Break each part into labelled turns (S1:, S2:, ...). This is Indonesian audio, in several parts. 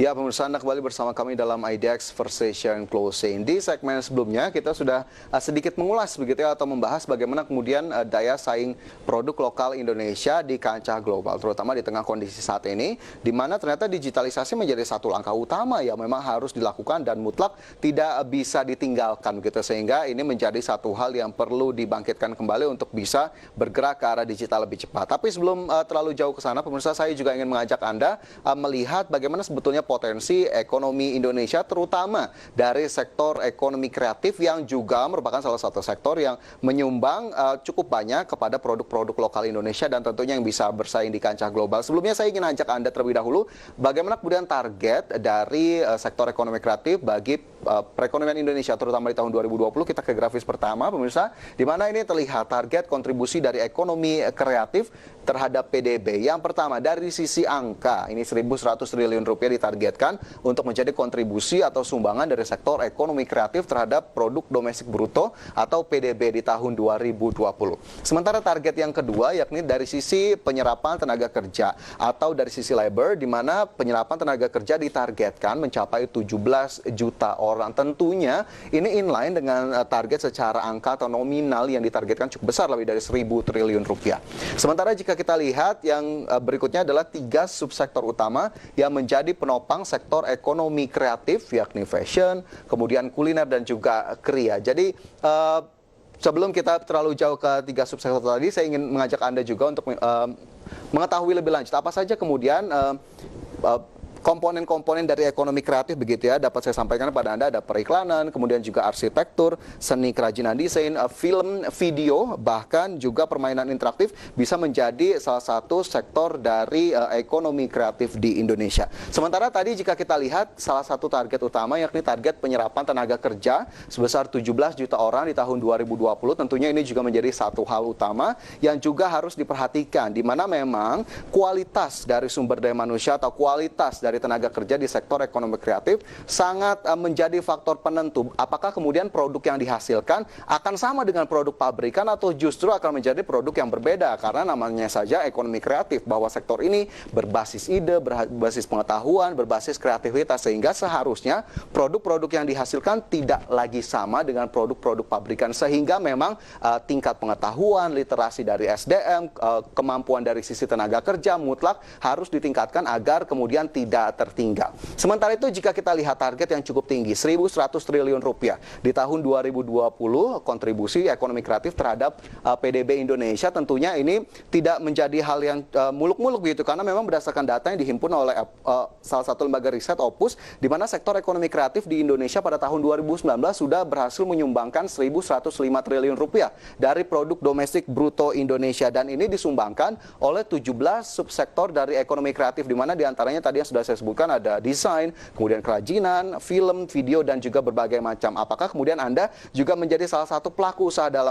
S1: Ya, pemirsa, Anda kembali bersama kami dalam IDX First Session Closing. Di segmen sebelumnya, kita sudah sedikit mengulas begitu ya, atau membahas bagaimana kemudian daya saing produk lokal Indonesia di kancah global, terutama di tengah kondisi saat ini, di mana ternyata digitalisasi menjadi satu langkah utama yang memang harus dilakukan dan mutlak tidak bisa ditinggalkan begitu, sehingga ini menjadi satu hal yang perlu dibangkitkan kembali untuk bisa bergerak ke arah digital lebih cepat. Tapi sebelum terlalu jauh ke sana, pemirsa, saya juga ingin mengajak Anda melihat bagaimana sebetulnya potensi ekonomi Indonesia, terutama dari sektor ekonomi kreatif yang juga merupakan salah satu sektor yang menyumbang cukup banyak kepada produk-produk lokal Indonesia dan tentunya yang bisa bersaing di kancah global. Sebelumnya saya ingin ajak Anda terlebih dahulu bagaimana kemudian target dari sektor ekonomi kreatif bagi perekonomian Indonesia, terutama di tahun 2020. Kita ke grafis pertama, pemirsa, di mana ini terlihat target kontribusi dari ekonomi kreatif terhadap PDB. Yang pertama, dari sisi angka, ini 1.100 triliun rupiah ditargetkan untuk menjadi kontribusi atau sumbangan dari sektor ekonomi kreatif terhadap produk domestik bruto atau PDB di tahun 2020. Sementara target yang kedua yakni dari sisi penyerapan tenaga kerja atau dari sisi labor, di mana penyerapan tenaga kerja ditargetkan mencapai 17 juta orang. Tentunya ini inline dengan target secara angka atau nominal yang ditargetkan cukup besar, lebih dari 1.000 triliun rupiah. Sementara jika kita lihat yang berikutnya adalah 3 subsektor utama yang menjadi penopang sektor ekonomi kreatif, yakni fashion, kemudian kuliner dan juga kria. Jadi sebelum kita terlalu jauh ke 3 subsektor tadi, saya ingin mengajak Anda juga untuk mengetahui lebih lanjut apa saja kemudian komponen-komponen dari ekonomi kreatif begitu ya, dapat saya sampaikan kepada Anda. Ada periklanan, kemudian juga arsitektur, seni kerajinan desain, film, video, bahkan juga permainan interaktif bisa menjadi salah satu sektor dari ekonomi kreatif di Indonesia. Sementara tadi jika kita lihat salah satu target utama yakni target penyerapan tenaga kerja sebesar 17 juta orang di tahun 2020, tentunya ini juga menjadi satu hal utama yang juga harus diperhatikan, di mana memang kualitas dari sumber daya manusia atau kualitas dari tenaga kerja di sektor ekonomi kreatif sangat menjadi faktor penentu apakah kemudian produk yang dihasilkan akan sama dengan produk pabrikan atau justru akan menjadi produk yang berbeda, karena namanya saja ekonomi kreatif, bahwa sektor ini berbasis ide, berbasis pengetahuan, berbasis kreativitas, sehingga seharusnya produk-produk yang dihasilkan tidak lagi sama dengan produk-produk pabrikan, sehingga memang tingkat pengetahuan, literasi dari SDM, kemampuan dari sisi tenaga kerja mutlak harus ditingkatkan agar kemudian tidak tertinggal. Sementara itu jika kita lihat target yang cukup tinggi, 1.100 triliun rupiah di tahun 2020 kontribusi ekonomi kreatif terhadap PDB Indonesia, tentunya ini tidak menjadi hal yang muluk-muluk gitu, karena memang berdasarkan data yang dihimpun oleh salah satu lembaga riset Opus, di mana sektor ekonomi kreatif di Indonesia pada tahun 2019 sudah berhasil menyumbangkan 1.105 triliun rupiah dari produk domestik bruto Indonesia, dan ini disumbangkan oleh 17 subsektor dari ekonomi kreatif, di mana diantaranya tadi yang sudah saya sebutkan ada desain, kemudian kerajinan, film, video, dan juga berbagai macam. Apakah kemudian Anda juga menjadi salah satu pelaku usaha dalam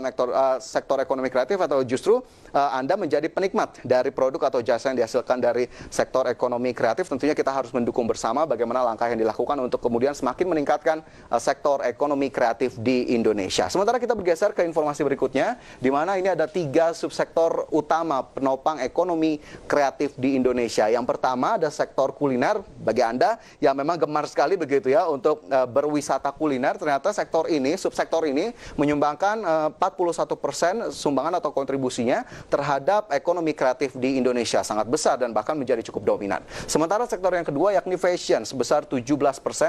S1: sektor ekonomi kreatif, atau justru Anda menjadi penikmat dari produk atau jasa yang dihasilkan dari sektor ekonomi kreatif? Tentunya kita harus mendukung bersama bagaimana langkah yang dilakukan untuk kemudian semakin meningkatkan sektor ekonomi kreatif di Indonesia. Sementara kita bergeser ke informasi berikutnya, di mana ini ada 3 subsektor utama penopang ekonomi kreatif di Indonesia. Yang pertama ada sektor kuliner. Bagi Anda yang memang gemar sekali begitu ya untuk berwisata kuliner, ternyata sektor ini, subsektor ini menyumbangkan 41% sumbangan atau kontribusinya terhadap ekonomi kreatif di Indonesia, sangat besar dan bahkan menjadi cukup dominan. Sementara sektor yang kedua yakni fashion, sebesar 17%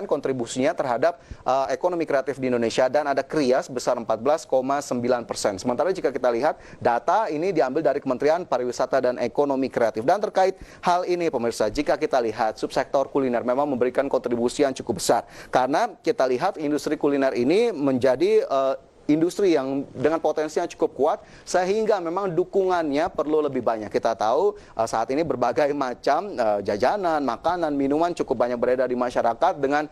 S1: kontribusinya terhadap ekonomi kreatif di Indonesia, dan ada kria sebesar 14,9%. Sementara jika kita lihat data ini diambil dari Kementerian Pariwisata dan Ekonomi Kreatif. Dan terkait hal ini pemirsa, jika kita lihat subsektor kuliner memang memberikan kontribusi yang cukup besar, karena kita lihat industri kuliner ini menjadi industri yang dengan potensi yang cukup kuat, sehingga memang dukungannya perlu lebih banyak. Kita tahu saat ini berbagai macam jajanan, makanan, minuman cukup banyak beredar di masyarakat dengan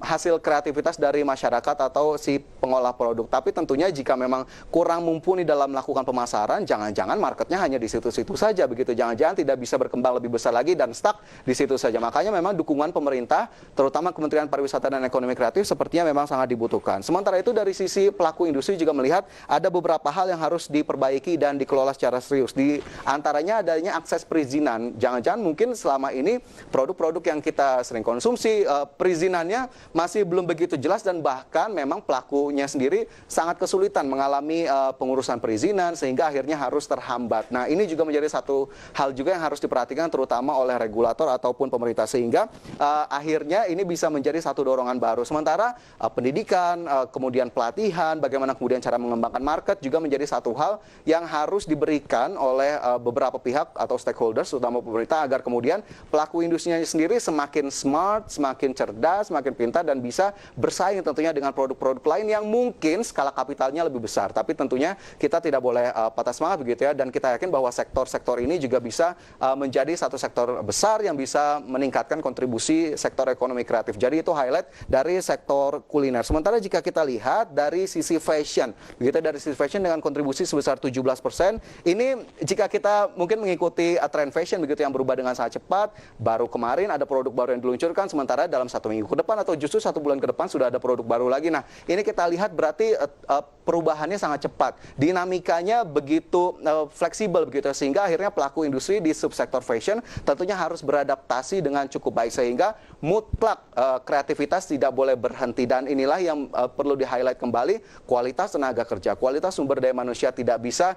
S1: hasil kreativitas dari masyarakat atau si pengolah produk. Tapi tentunya jika memang kurang mumpuni dalam melakukan pemasaran, jangan-jangan marketnya hanya di situ-situ saja begitu. Jangan-jangan tidak bisa berkembang lebih besar lagi dan stuck di situ saja. Makanya memang dukungan pemerintah, terutama Kementerian Pariwisata dan Ekonomi Kreatif, sepertinya memang sangat dibutuhkan. Sementara itu dari sisi pelaku industri juga melihat ada beberapa hal yang harus diperbaiki dan dikelola secara serius. Di antaranya adanya akses perizinan. Jangan-jangan mungkin selama ini produk-produk yang kita sering konsumsi, perizinannya masih belum begitu jelas dan bahkan memang pelakunya sendiri sangat kesulitan mengalami pengurusan perizinan sehingga akhirnya harus terhambat. Nah, ini juga menjadi satu hal juga yang harus diperhatikan terutama oleh regulator ataupun pemerintah sehingga akhirnya ini bisa menjadi satu dorongan baru. Sementara pendidikan, kemudian pelatihan, bagaimana kemudian cara mengembangkan market juga menjadi satu hal yang harus diberikan oleh beberapa pihak atau stakeholders, terutama pemerintah, agar kemudian pelaku industrinya sendiri semakin smart, semakin cerdas, semakin pintar, dan bisa bersaing tentunya dengan produk-produk lain yang mungkin skala kapitalnya lebih besar. Tapi tentunya kita tidak boleh patah semangat begitu ya, dan kita yakin bahwa sektor-sektor ini juga bisa menjadi satu sektor besar yang bisa meningkatkan kontribusi sektor ekonomi kreatif. Jadi itu highlight dari sektor kuliner. Sementara jika kita lihat dari sisi fashion, begitu dari sisi fashion dengan kontribusi sebesar 17%, ini jika kita mungkin mengikuti tren fashion begitu yang berubah dengan sangat cepat, baru kemarin ada produk baru yang diluncurkan, sementara dalam 1 minggu ke depan atau justru 1 bulan ke depan sudah ada produk baru lagi. Nah, ini kita lihat berarti perubahannya sangat cepat, dinamikanya begitu fleksibel begitu, sehingga akhirnya pelaku industri di subsektor fashion tentunya harus beradaptasi dengan cukup baik sehingga mutlak kreativitas tidak boleh berhenti. Dan inilah yang perlu di-highlight kembali, kualitas tenaga kerja, kualitas sumber daya manusia tidak bisa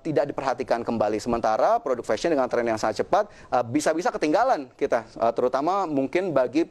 S1: tidak diperhatikan kembali. Sementara produk fashion dengan tren yang sangat cepat bisa-bisa ketinggalan kita, terutama mungkin bagi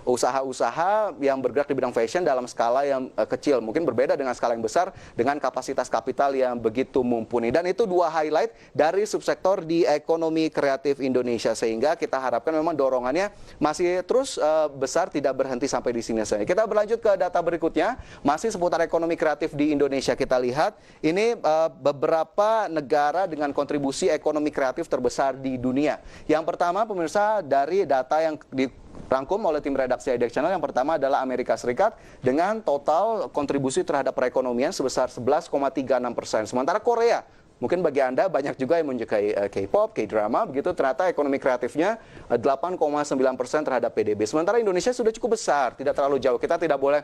S1: usaha-usaha yang bergerak di bidang fashion dalam skala yang kecil, mungkin berbeda dengan skala yang besar dengan kapasitas kapital yang begitu mumpuni. Dan itu dua highlight dari subsektor di ekonomi kreatif Indonesia, sehingga kita harapkan memang dorongannya masih terus besar, tidak berhenti sampai di sini saja. Kita berlanjut ke data berikutnya, masih seputar ekonomi kreatif di Indonesia. Kita lihat ini beberapa negara dengan kontribusi ekonomi kreatif terbesar di dunia. Yang pertama pemirsa, dari data yang dirangkum oleh tim redaksi IDX Channel, yang pertama adalah Amerika Serikat dengan total kontribusi terhadap perekonomian sebesar 11,36%. Sementara Korea, mungkin bagi Anda banyak juga yang menyukai K-pop, K-drama, begitu, ternyata ekonomi kreatifnya 8,9% terhadap PDB. Sementara Indonesia sudah cukup besar, tidak terlalu jauh. Kita tidak boleh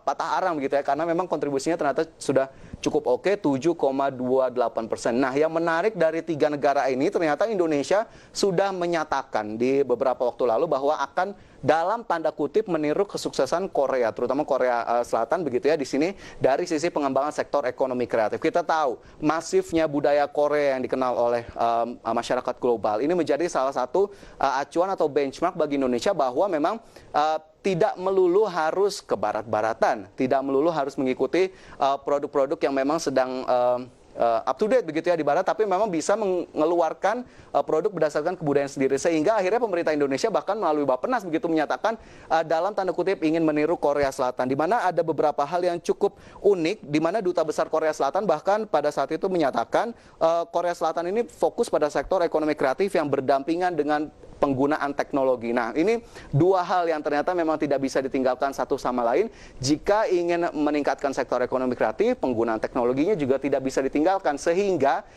S1: patah arang begitu ya, karena memang kontribusinya ternyata sudah cukup oke, 7,28%. Nah, yang menarik dari 3 negara ini, ternyata Indonesia sudah menyatakan di beberapa waktu lalu bahwa akan dalam tanda kutip meniru kesuksesan Korea, terutama Korea Selatan begitu ya, di sini dari sisi pengembangan sektor ekonomi kreatif. Kita tahu masifnya budaya Korea yang dikenal oleh masyarakat global. Ini menjadi salah satu acuan atau benchmark bagi Indonesia bahwa memang tidak melulu harus ke barat-baratan, tidak melulu harus mengikuti produk-produk yang memang sedang up to date begitu ya di barat, tapi memang bisa mengeluarkan produk berdasarkan kebudayaan sendiri, sehingga akhirnya pemerintah Indonesia bahkan melalui Bappenas begitu menyatakan dalam tanda kutip ingin meniru Korea Selatan, di mana ada beberapa hal yang cukup unik, di mana Duta Besar Korea Selatan bahkan pada saat itu menyatakan Korea Selatan ini fokus pada sektor ekonomi kreatif yang berdampingan dengan penggunaan teknologi. Nah, ini dua hal yang ternyata memang tidak bisa ditinggalkan satu sama lain. Jika ingin meningkatkan sektor ekonomi kreatif, penggunaan teknologinya juga tidak bisa ditinggalkan, sehingga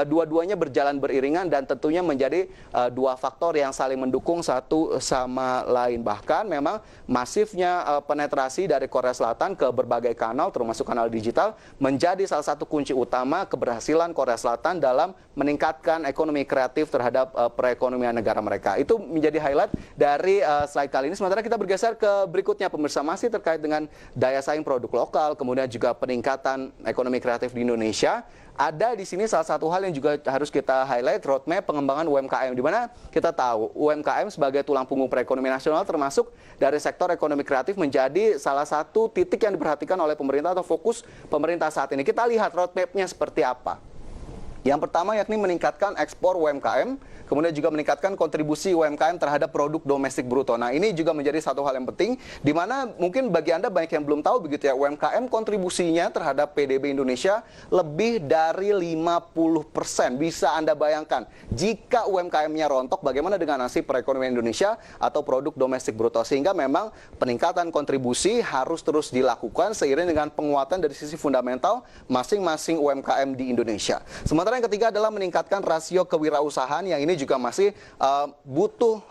S1: dua-duanya berjalan beriringan dan tentunya menjadi dua faktor yang saling mendukung satu sama lain. Bahkan memang masifnya penetrasi dari Korea Selatan ke berbagai kanal, termasuk kanal digital, menjadi salah satu kunci utama keberhasilan Korea Selatan dalam meningkatkan ekonomi kreatif terhadap perekonomian negara mereka. Itu menjadi highlight dari slide kali ini. Sementara kita bergeser ke berikutnya, pemirsa, masih terkait dengan daya saing produk lokal, kemudian juga peningkatan ekonomi kreatif di Indonesia. Ada di sini salah satu hal yang juga harus kita highlight, roadmap pengembangan UMKM, di mana kita tahu UMKM sebagai tulang punggung perekonomian nasional termasuk dari sektor ekonomi kreatif menjadi salah satu titik yang diperhatikan oleh pemerintah atau fokus pemerintah saat ini. Kita lihat roadmapnya seperti apa. Yang pertama yakni meningkatkan ekspor UMKM, kemudian juga meningkatkan kontribusi UMKM terhadap produk domestik bruto. Nah, ini juga menjadi satu hal yang penting, di mana mungkin bagi Anda banyak yang belum tahu begitu ya, UMKM kontribusinya terhadap PDB Indonesia lebih dari 50%. Bisa Anda bayangkan, jika UMKM-nya rontok, bagaimana dengan nasib perekonomian Indonesia atau produk domestik bruto. Sehingga memang peningkatan kontribusi harus terus dilakukan seiring dengan penguatan dari sisi fundamental masing-masing UMKM di Indonesia. Sementara yang ketiga adalah meningkatkan rasio kewirausahaan, yang ini juga masih butuh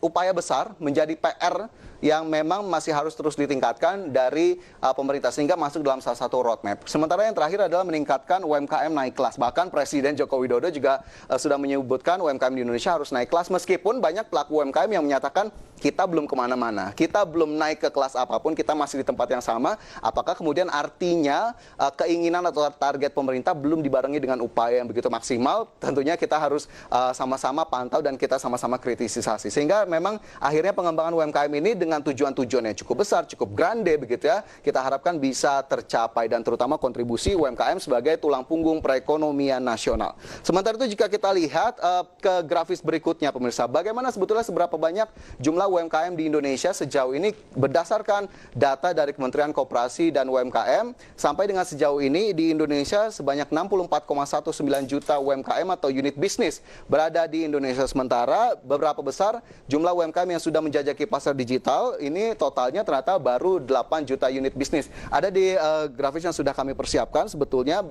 S1: upaya besar, menjadi PR yang memang masih harus terus ditingkatkan dari pemerintah sehingga masuk dalam salah satu roadmap. Sementara yang terakhir adalah meningkatkan UMKM naik kelas. Bahkan Presiden Joko Widodo juga sudah menyebutkan UMKM di Indonesia harus naik kelas, meskipun banyak pelaku UMKM yang menyatakan kita belum kemana-mana, kita belum naik ke kelas apapun, kita masih di tempat yang sama. Apakah kemudian artinya keinginan atau target pemerintah belum dibarengi dengan upaya yang begitu maksimal? Tentunya kita harus sama-sama pantau dan kita sama-sama kritisisasi. Sehingga memang akhirnya pengembangan UMKM ini dengan tujuan-tujuan yang cukup besar, cukup grande begitu ya, kita harapkan bisa tercapai, dan terutama kontribusi UMKM sebagai tulang punggung perekonomian nasional. Sementara itu jika kita lihat ke grafis berikutnya pemirsa, bagaimana sebetulnya seberapa banyak jumlah UMKM di Indonesia sejauh ini berdasarkan data dari Kementerian Koperasi dan UMKM. Sampai dengan sejauh ini di Indonesia sebanyak 64,19 juta UMKM atau unit bisnis berada di Indonesia. Sementara beberapa besar jumlah UMKM yang sudah menjajaki pasar digital, ini totalnya ternyata baru 8 juta unit bisnis. Ada di grafis yang sudah kami persiapkan sebetulnya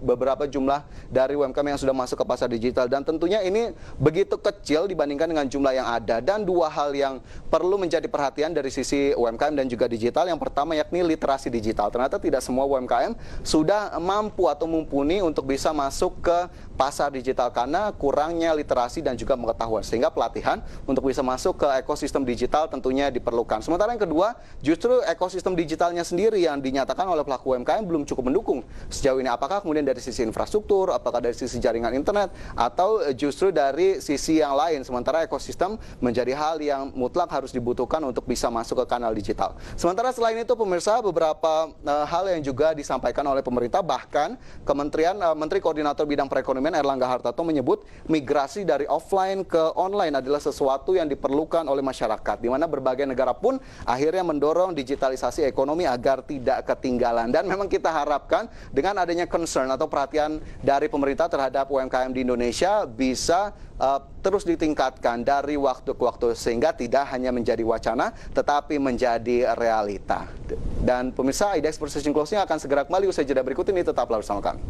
S1: beberapa jumlah dari UMKM yang sudah masuk ke pasar digital, dan tentunya ini begitu kecil dibandingkan dengan jumlah yang ada. Dan dua hal yang perlu menjadi perhatian dari sisi UMKM dan juga digital. Yang pertama yakni literasi digital. Ternyata tidak semua UMKM sudah mampu atau mumpuni untuk bisa masuk ke pasar digital karena kurangnya literasi dan juga pengetahuan. Sehingga pelatihan untuk bisa masuk ke ekosistem digital tentunya diperlukan. Sementara yang kedua, justru ekosistem digitalnya sendiri yang dinyatakan oleh pelaku UMKM belum cukup mendukung sejauh ini. Apakah kemudian dari sisi infrastruktur, apakah dari sisi jaringan internet, atau justru dari sisi yang lain? Sementara ekosistem menjadi hal yang mutlak harus dibutuhkan untuk bisa masuk ke kanal digital. Sementara selain itu pemirsa, beberapa hal yang juga disampaikan oleh pemerintah, bahkan Menteri Koordinator Bidang Perekonomian Erlangga Hartarto menyebut migrasi dari offline ke online adalah sesuatu yang diperlukan oleh masyarakat, di mana berbagai negara pun akhirnya mendorong digitalisasi ekonomi agar tidak ketinggalan. Dan memang kita harapkan dengan adanya concern atau perhatian dari pemerintah terhadap UMKM di Indonesia bisa terus ditingkatkan dari waktu ke waktu sehingga tidak hanya menjadi wacana tetapi menjadi realita. Dan pemirsa, IDX Precision Closing akan segera kembali usai jeda berikut ini, tetaplah bersama kami.